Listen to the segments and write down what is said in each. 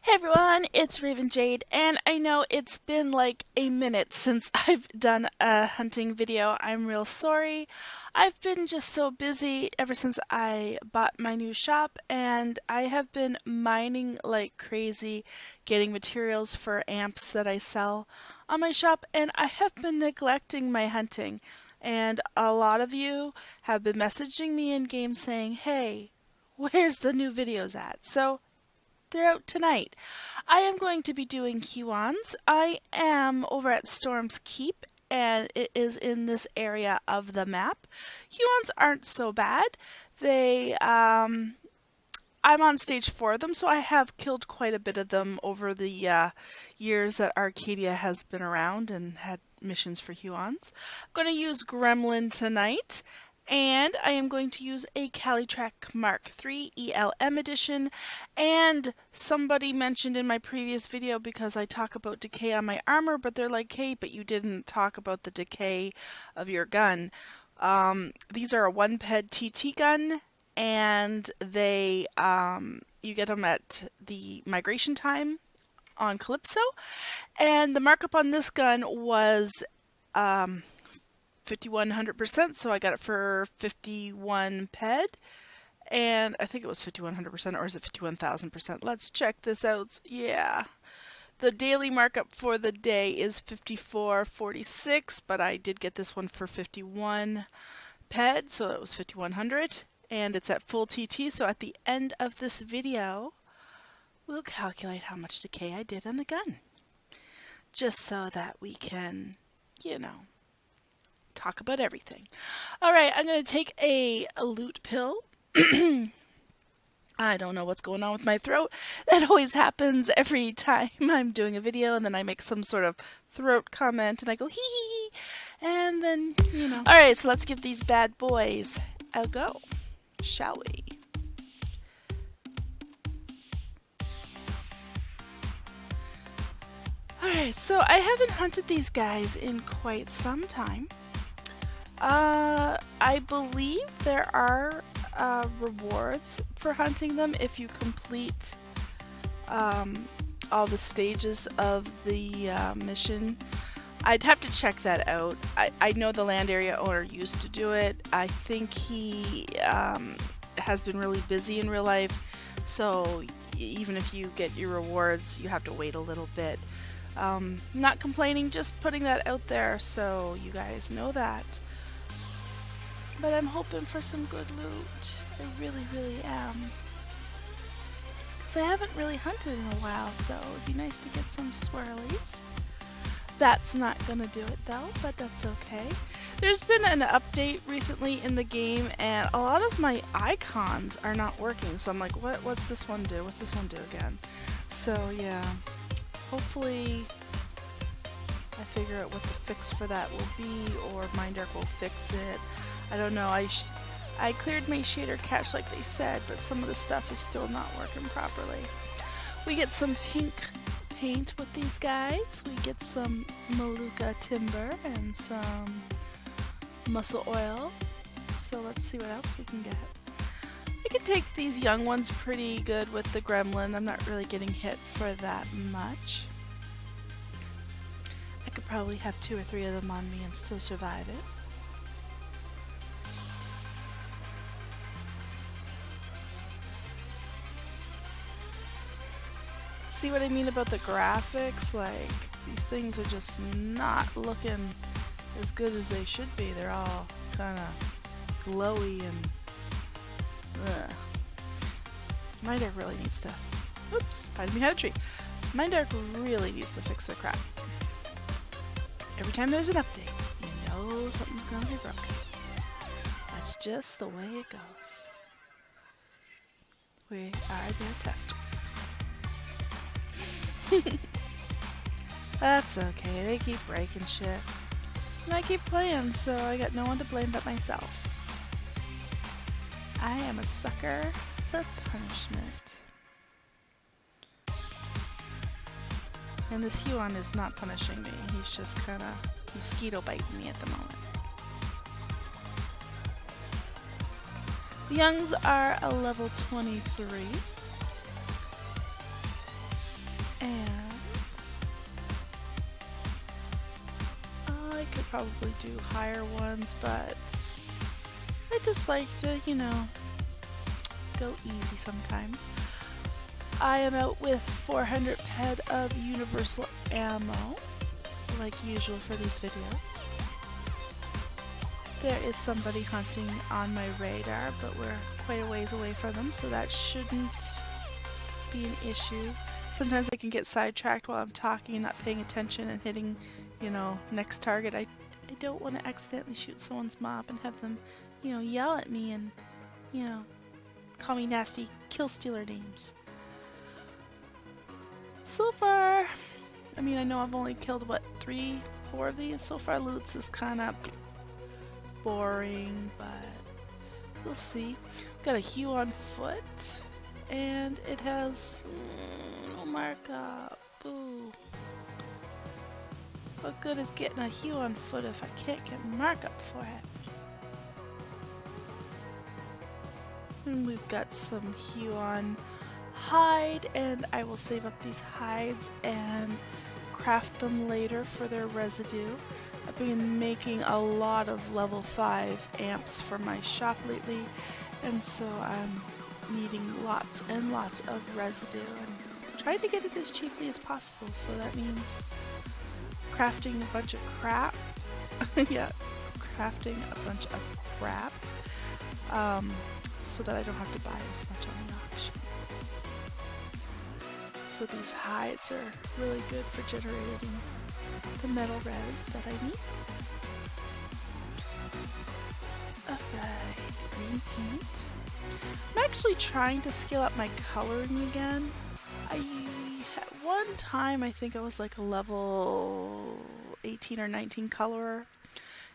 Hey everyone, it's Raven Jade, and I know it's been like a minute since I've done a hunting video. I'm real sorry. I've been just so busy ever since I bought my new shop, and I have been mining like crazy, getting materials for amps that I sell on my shop, and I have been neglecting my hunting. And a lot of you have been messaging me in game saying, hey, where's the new videos at? So they're out tonight. I am going to be doing Huons. I am over at Storm's Keep, and it is in this area of the map. Huons aren't so bad. I'm on stage 4 of them, so I have killed quite a bit of them over the years that Arkadia has been around and had missions for Huons. I'm going to use Gremlin tonight, and I am going to use a Calitrack Mark III ELM edition. And somebody mentioned in my previous video, because I talk about decay on my armor, but they're like, hey, but you didn't talk about the decay of your gun. These are a 1-ped TT gun, and you get them at the migration time on Calypso, and the markup on this gun was 5100%, so I got it for 51 ped, and I think it was 5100%, or is it 51,000%? Let's check this out. Yeah, the daily markup for the day is 5446, but I did get this one for 51 ped, so it was 5100, and it's at full TT. So at the end of this video, we'll calculate how much decay I did on the gun, just so that we can, talk about everything. All right, I'm going to take a loot pill. I don't know what's going on with my throat. That always happens every time I'm doing a video, and then I make some sort of throat comment and I go hee hee hee, and then, All right, so let's give these bad boys a go, shall we? Alright, so I haven't hunted these guys in quite some time. I believe there are rewards for hunting them if you complete all the stages of the mission. I'd have to check that out. I know the land area owner used to do it. I think he has been really busy in real life, so even if you get your rewards, you have to wait a little bit. Not complaining, just putting that out there so you guys know that. But I'm hoping for some good loot. I really, really am. Because I haven't really hunted in a while, so it'd be nice to get some swirlies. That's not gonna do it though, but that's okay. There's been an update recently in the game, and a lot of my icons are not working, so I'm like, what's this one do? What's this one do again? So yeah, hopefully I figure out what the fix for that will be, or Mindark will fix it. I don't know. I cleared my shader cache like they said, but some of the stuff is still not working properly. We get some pink paint with these guys. We get some Maluka timber and some muscle oil. So let's see what else we can get. I can take these young ones pretty good with the gremlin. I'm not really getting hit for that much. I could probably have 2 or 3 of them on me and still survive it. See what I mean about the graphics? Like, these things are just not looking as good as they should be. They're all kind of glowy and ugh. Mindark really needs to, oops, hiding behind a tree. Mindark really needs to fix their crap. Every time there's an update, you know something's gonna be broken. That's just the way it goes. We are their testers. That's okay, they keep breaking shit. And I keep playing, so I got no one to blame but myself. I am a sucker for punishment. And this Huon is not punishing me, he's just kinda mosquito biting me at the moment. The youngs are a level 23. could probably do higher ones, but I just like to, you know, go easy sometimes. I am out with 400 ped of universal ammo, like usual for these videos. There is somebody hunting on my radar, but we're quite a ways away from them, so that shouldn't be an issue. Sometimes I can get sidetracked while I'm talking and not paying attention and hitting, you know, next target. I don't want to accidentally shoot someone's mob and have them, you know, yell at me and, you know, call me nasty kill stealer names. So far, I mean, I know I've only killed, what, 3, 4 of these? So far, loots is kind of boring, but we'll see. We've got a Huon foot, and it has no markup. Boo. What good is getting a Huon foot if I can't get markup for it? And we've got some Huon hide, and I will save up these hides and craft them later for their residue. I've been making a lot of level 5 amps for my shop lately, and so I'm needing lots and lots of residue and trying to get it as cheaply as possible, so that means crafting a bunch of crap. Yeah, crafting a bunch of crap, so that I don't have to buy as much on the auction. So these hides are really good for generating the metal res that I need. Alright, green paint. I'm actually trying to scale up my coloring again. At one time I think I was like a level 18 or 19 colorer.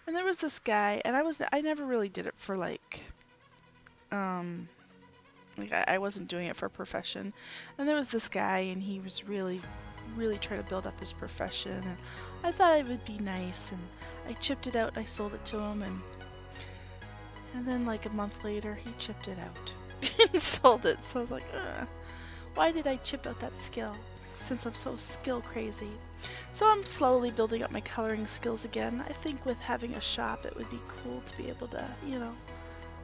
And there was this guy, and I never really did it for like I wasn't doing it for a profession. And there was this guy, and he was really trying to build up his profession, and I thought it would be nice, and I chipped it out and I sold it to him, and then like a month later he chipped it out and sold it. So I was like, ugh, why did I chip out that skill since I'm so skill crazy? So I'm slowly building up my coloring skills again. I think with having a shop it would be cool to be able to, you know,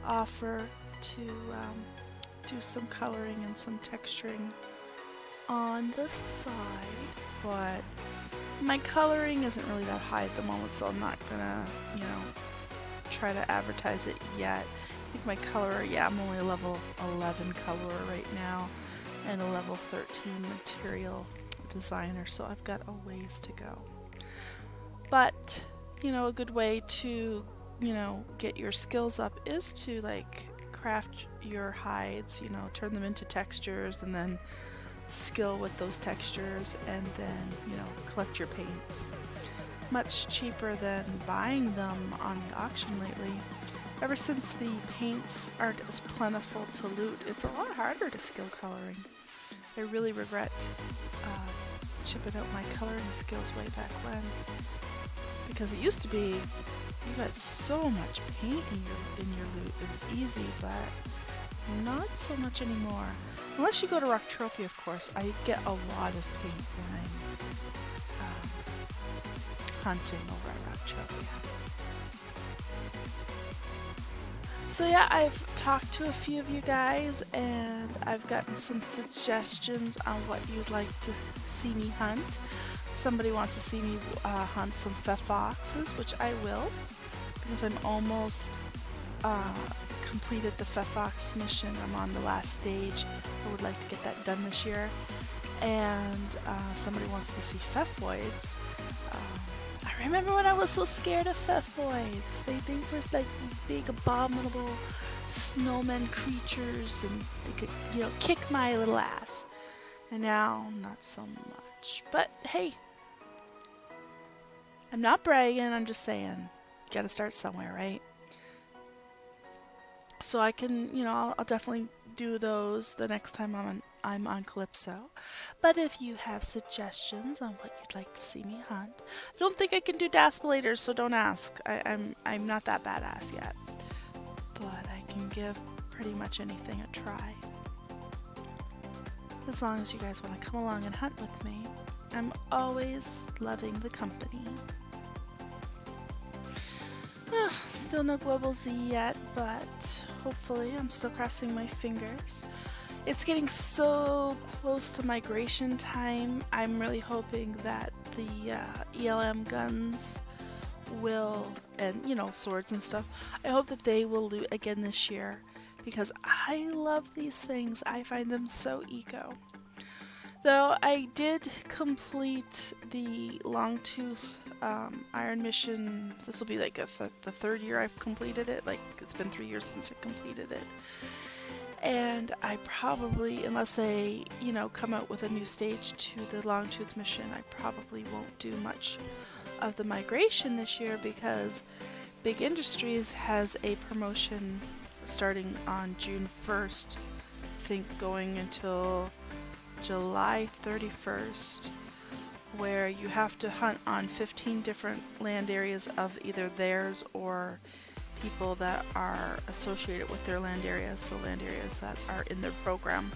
offer to do some coloring and some texturing on the side, but my coloring isn't really that high at the moment, so I'm not gonna, you know, try to advertise it yet. I think my color, yeah, I'm only a level 11 colorer right now and a level 13 material designer, so I've got a ways to go. But, you know, a good way to, you know, get your skills up is to like craft your hides, you know, turn them into textures and then skill with those textures, and then, you know, collect your paints. Much cheaper than buying them on the auction lately. Ever since the paints aren't as plentiful to loot, it's a lot harder to skill coloring. I really regret chipping out my coloring skills way back when, because it used to be you got so much paint in your loot. It was easy, but not so much anymore. Unless you go to Entropia, of course. I get a lot of paint when I'm hunting over at Entropia. So yeah, I've talked to a few of you guys, and I've gotten some suggestions on what you'd like to see me hunt. Somebody wants to see me hunt some foxes, which I will, because I'm almost completed the Fox mission. I'm on the last stage. I would like to get that done this year. And somebody wants to see Fefoids. I remember when I was so scared of Fefoids. They were like these big abominable snowmen creatures, and they could, you know, kick my little ass. And now, not so much. But hey, I'm not bragging, I'm just saying, you gotta start somewhere, right? So I can, you know, I'll definitely do those the next time I'm on Calypso. But if you have suggestions on what you'd like to see me hunt, I don't think I can do Daspelators, so don't ask. I'm not that badass yet. But I can give pretty much anything a try. As long as you guys want to come along and hunt with me, I'm always loving the company. Still no Global Z yet, but hopefully I'm still crossing my fingers. It's getting so close to migration time. I'm really hoping that the ELM guns will, and you know, swords and stuff, I hope that they will loot again this year because I love these things. I find them so eco. Though I did complete the Longtooth Iron Mission. This will be like the third year I've completed it. Like, it's been 3 years since I completed it. And I probably, unless they, you know, come out with a new stage to the Longtooth mission, I probably won't do much of the migration this year because Big Industries has a promotion starting on June 1st, I think going until July 31st, where you have to hunt on 15 different land areas of either theirs or people that are associated with their land areas, so land areas that are in their program.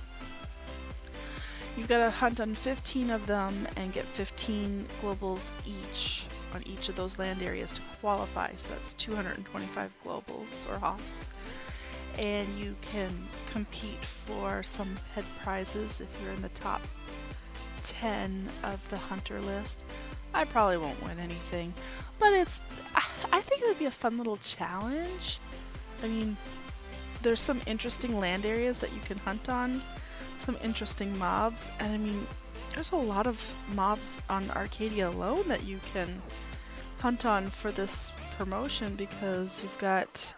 You've got to hunt on 15 of them and get 15 globals each on each of those land areas to qualify, so that's 225 globals or hoffs. And you can compete for some head prizes if you're in the top 10 of the hunter list. I probably won't win anything, but I think it would be a fun little challenge. I mean, there's some interesting land areas that you can hunt on, some interesting mobs, and I mean, there's a lot of mobs on Arkadia alone that you can hunt on for this promotion because you've got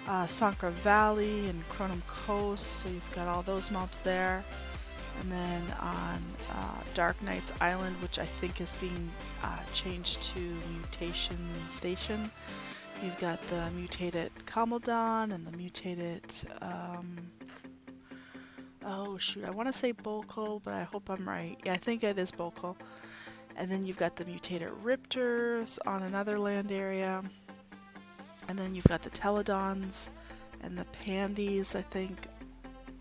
Sankra Valley and Cronum Coast, so you've got all those mobs there. And then on Dark Knight's Island, which I think is being changed to Mutation Station, you've got the mutated Kamaldon and the mutated, oh shoot, I want to say Boko, but I hope I'm right. Yeah, I think it is Boko. And then you've got the mutated Riptors on another land area. And then you've got the Teledons and the Pandies, I think,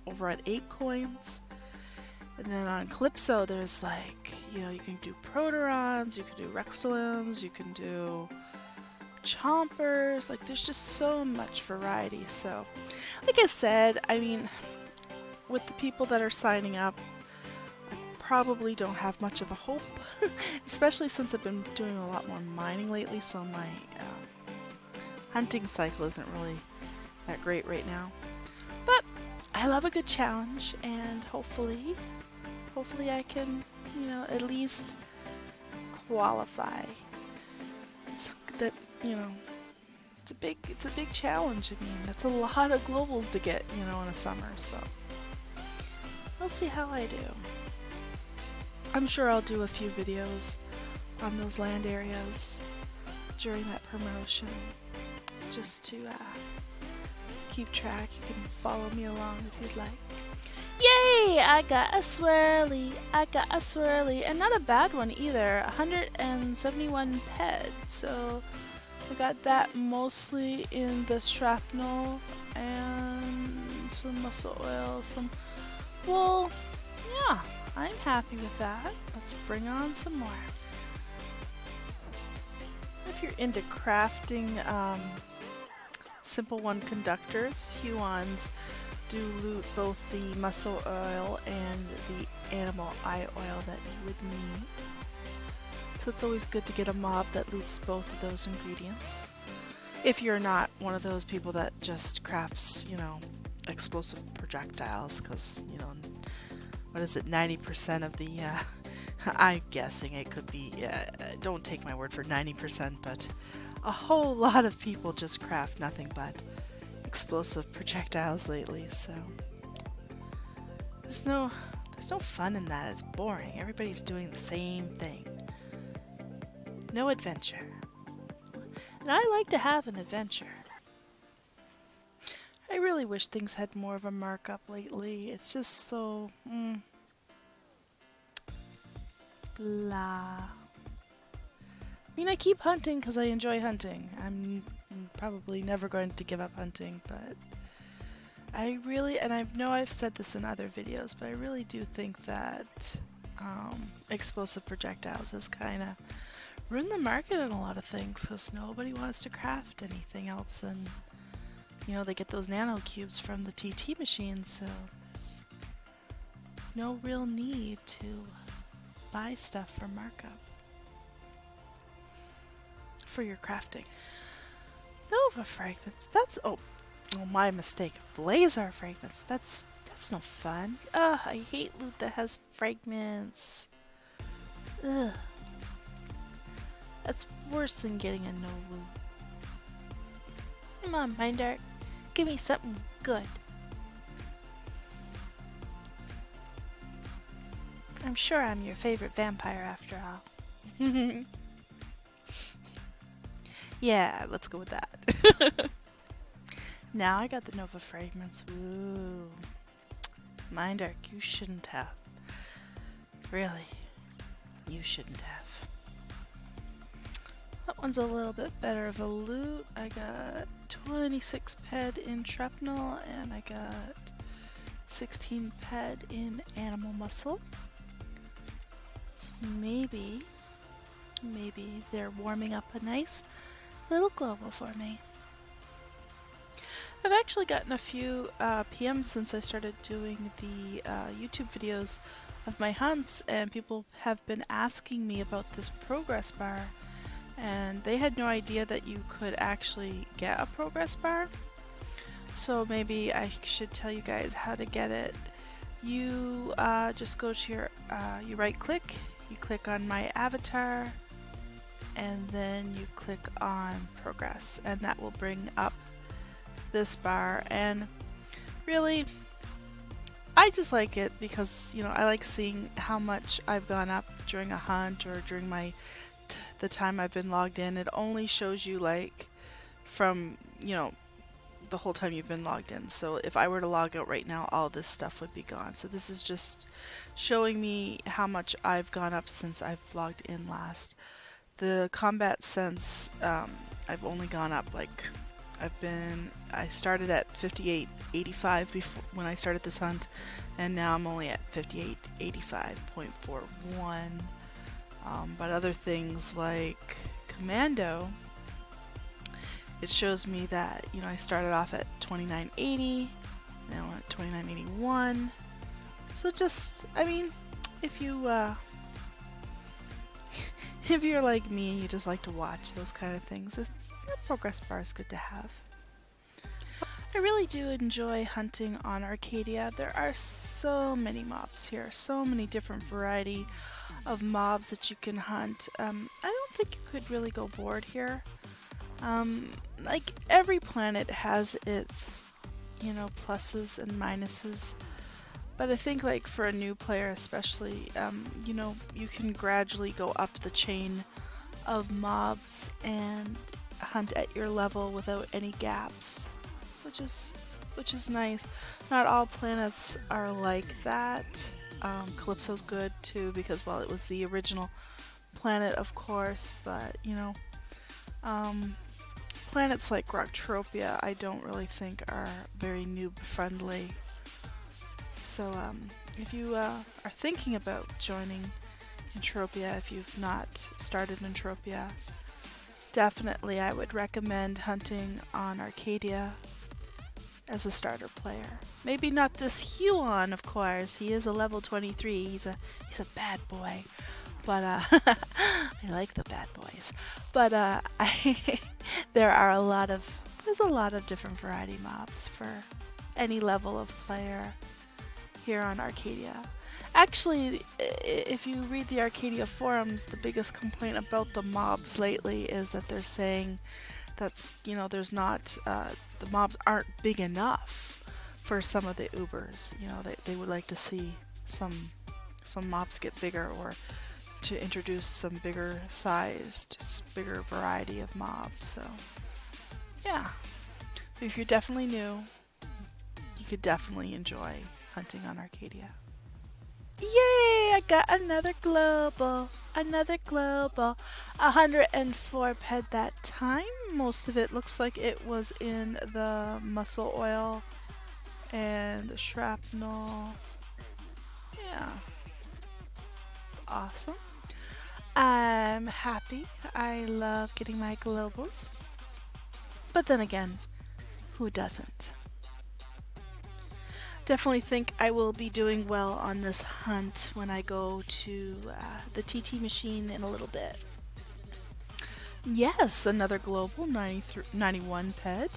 over at 8 coins. And then on Calypso, there's like, you know, you can do Proterons, you can do Rextolims, you can do Chompers. Like, there's just so much variety. So, like I said, I mean, with the people that are signing up, I probably don't have much of a hope, especially since I've been doing a lot more mining lately, so my hunting cycle isn't really that great right now. But I love a good challenge, and hopefully I can, you know, at least qualify. It's that, you know, it's a big challenge. I mean, that's a lot of globals to get, you know, in a summer, so we'll see how I do. I'm sure I'll do a few videos on those land areas during that promotion, just to keep track. You can follow me along if you'd like. Yay! I got a swirly, and not a bad one either. 171 ped, so I got that mostly in the shrapnel and some muscle oil, some wool. Yeah, I'm happy with that. Let's bring on some more. If you're into crafting Simple One conductors, Huons do loot both the muscle oil and the animal eye oil that you would need. So it's always good to get a mob that loots both of those ingredients. If you're not one of those people that just crafts, you know, explosive projectiles, because, you know, what is it, 90% of the, I'm guessing it could be, don't take my word for 90%, but a whole lot of people just craft nothing but explosive projectiles lately, so there's no fun in that. It's boring. Everybody's doing the same thing. No adventure. And I like to have an adventure. I really wish things had more of a markup lately. It's just so blah. I mean, I keep hunting because I enjoy hunting. I'm probably never going to give up hunting, but I really, and I know I've said this in other videos, but I really do think that explosive projectiles has kind of ruin the market on a lot of things because nobody wants to craft anything else, and you know, they get those nano cubes from the TT machines, so there's no real need to buy stuff for markup for your crafting. Nova fragments. That's oh my mistake. Blazar fragments. That's no fun. Ugh, I hate loot that has fragments. Ugh. That's worse than getting a no loot. Come on, Mindart. Give me something good. I'm sure I'm your favorite vampire after all. Yeah, let's go with that. Now I got the Nova fragments. Ooh. Mindark, you shouldn't have. Really, you shouldn't have. That one's a little bit better of a loot. I got 26 ped in shrapnel, and I got 16 ped in animal muscle. So maybe they're warming up a nice little global for me. I've actually gotten a few PMs since I started doing the YouTube videos of my hunts, and people have been asking me about this progress bar, and they had no idea that you could actually get a progress bar. So maybe I should tell you guys how to get it. You just go to your, you right click, you click on my avatar, and then you click on progress, and that will bring up this bar. And really, I just like it because, you know, I like seeing how much I've gone up during a hunt or during my the time I've been logged in. It only shows you like from, you know, the whole time you've been logged in. So if I were to log out right now, all this stuff would be gone. So this is just showing me how much I've gone up since I've logged in last. The combat sense, I've only gone up like I started at 58.85 before when I started this hunt, and now I'm only at 58.85.41. But other things like commando, it shows me that, you know, I started off at 29.80, now I'm at 29.81. So just, I mean, if you if you're like me and you just like to watch those kind of things, a progress bar is good to have. I really do enjoy hunting on Arkadia. There are so many mobs here, so many different variety of mobs that you can hunt. I don't think you could really go bored here. Like every planet has its, you know, pluses and minuses. But I think like for a new player especially, you know, you can gradually go up the chain of mobs and hunt at your level without any gaps, which is nice. Not all planets are like that. Calypso's good too because, well, it was the original planet, of course, but you know, planets like Entropia I don't really think are very noob friendly. So if you are thinking about joining Entropia, if you've not started Entropia, definitely I would recommend hunting on Arkadia as a starter player. Maybe not this Huon, of course. He is a level 23. He's a bad boy. But I like the bad boys. But there's a lot of different variety mobs for any level of player here on Arkadia. Actually, if you read the Arkadia forums, the biggest complaint about the mobs lately is that they're saying that's, you know, there's not, the mobs aren't big enough for some of the Ubers. You know, they would like to see some mobs get bigger, or to introduce some bigger sized, bigger variety of mobs. So, yeah. If you're definitely new, you could definitely enjoy hunting on Arkadia. Yay! I got another global. 104 ped that time. Most of it looks like it was in the muscle oil and the shrapnel. Yeah. Awesome. I'm happy. I love getting my globals. But then again, who doesn't? Definitely think I will be doing well on this hunt when I go to the TT machine in a little bit. Yes, another global 91 ped.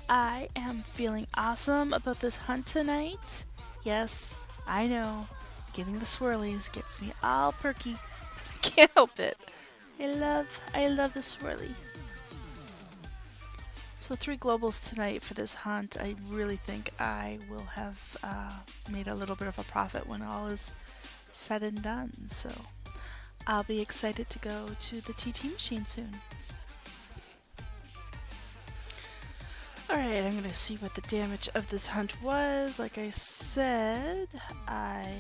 I am feeling awesome about this hunt tonight. Yes, I know, getting the swirlies gets me all perky. Can't help it. I love the swirly. So 3 globals tonight for this hunt. I really think I will have made a little bit of a profit when all is said and done. So I'll be excited to go to the TT machine soon. Alright, I'm going to see what the damage of this hunt was. Like I said, I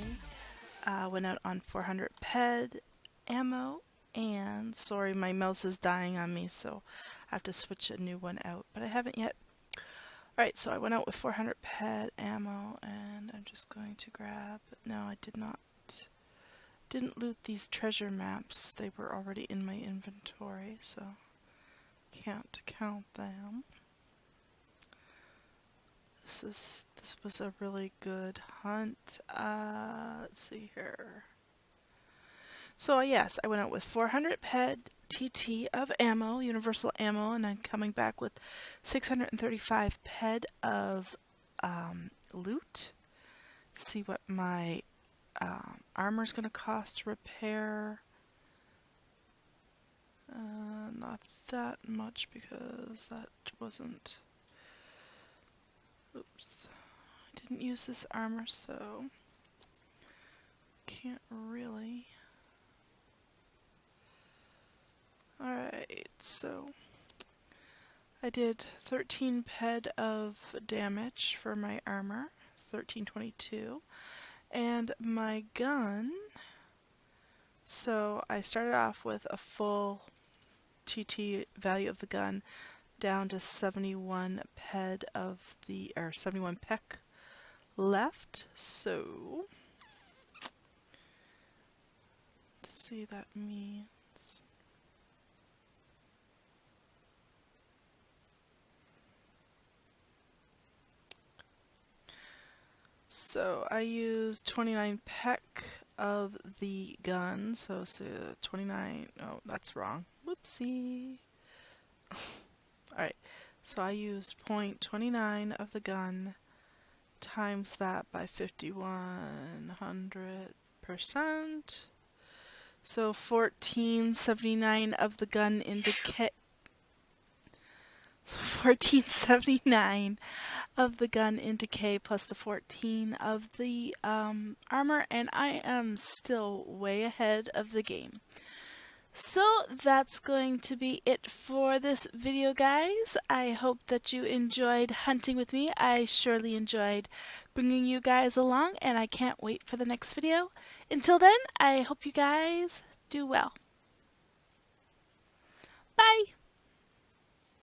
went out on 400 ped ammo, and sorry, my mouse is dying on me, so I have to switch a new one out, but I haven't yet. Alright, so I went out with 400 ped ammo, and I'm just going to grab... No, I didn't loot these treasure maps. They were already in my inventory, so can't count them. This was a really good hunt. Let's see here. So yes, I went out with 400 ped TT of ammo, universal ammo, and I'm coming back with 635 ped of loot. See what my armor is going to cost to repair. Not that much because that wasn't... Oops. I didn't use this armor, so can't really. Alright, so I did 13 ped of damage for my armor. It's 1322. And my gun, so I started off with a full TT value of the gun down to 71 ped of the, or 71 pec left. So let's see that means. So I used 29 pec of the gun, so 29, oh that's wrong, whoopsie. Alright, so I used 0.29 of the gun, times that by 5100%, so 1479 of the gun into so 1479 of the gun into K plus the 14 of the armor, and I am still way ahead of the game. So that's going to be it for this video, guys. I hope that you enjoyed hunting with me. I surely enjoyed bringing you guys along, and I can't wait for the next video. Until then, I hope you guys do well. Bye!